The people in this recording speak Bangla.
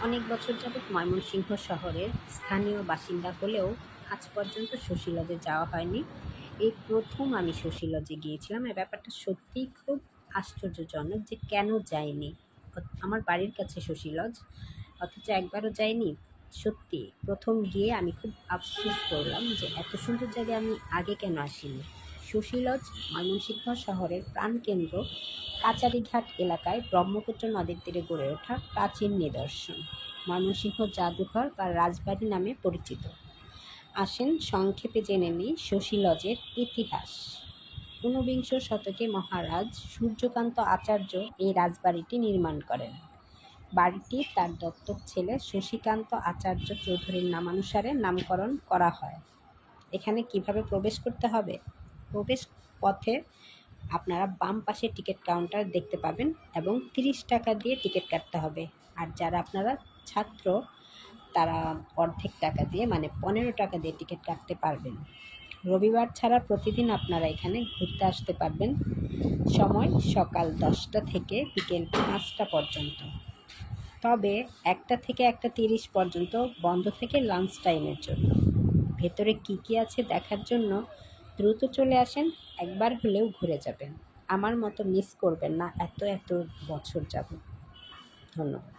অনেক বছর যাবৎ ময়মনসিংহ শহরের স্থানীয় বাসিন্দা হলেও আজ পর্যন্ত শশী লজে যাওয়া হয়নি। এই প্রথম আমি শশী লজে গিয়েছিলাম। এই ব্যাপারটা সত্যিই খুব আশ্চর্যজনক যে কেন যাইনি। আমার বাড়ির কাছে শশী লজ, অথচ একবারও যাইনি। সত্যি প্রথম গিয়ে আমি খুব আফসোস করলাম যে এত সুন্দর জায়গায় আমি আগে কেন আসিনি। শশী লজ ময়মনসিংহ শহরের প্রাণকেন্দ্র কাচারীঘাট এলাকায় ব্রহ্মপুত্র নদীর তীরে গড়ে ওঠা প্রাচীন নিদর্শন, ময়মনসিংহ জাদুঘর বা রাজবাড়ি নামে পরিচিত। আসেন সংক্ষেপে জেনে নিই শশী লজের ইতিহাস। ঊনবিংশ শতকে মহারাজ সূর্যকান্ত আচার্য এই রাজবাড়িটি নির্মাণ করেন। বাড়িটি তার দত্তক ছেলে শশীকান্ত আচার্য চৌধুরীর নামানুসারে নামকরণ করা হয়। এখানে কিভাবে প্রবেশ করতে হবে? প্রবেশ পথে আপনারা বাম পাশে টিকিট কাউন্টার দেখতে পাবেন এবং 30 টাকা দিয়ে টিকিট কাটতে হবে। আর যারা আপনারা ছাত্র, তারা অর্ধেক টাকা দিয়ে মানে 15 টাকা দিয়ে টিকিট কাটতে পারবেন। রবিবার ছাড়া প্রতিদিন আপনারা এখানে ঘুরতে আসতে পারবেন। সময় সকাল 10টা থেকে বিকেল 5টা পর্যন্ত। তবে 1টা থেকে 1টা 30 পর্যন্ত বন্ধ থেকে লাঞ্চ টাইমের জন্য। ভেতরে কী আছে দেখার জন্য দ্রুত চলে আসেন, একবার হলেও ঘুরে যাবেন। আমার মতো মিস করবেন না এত বছর যাবত। ধন্যবাদ।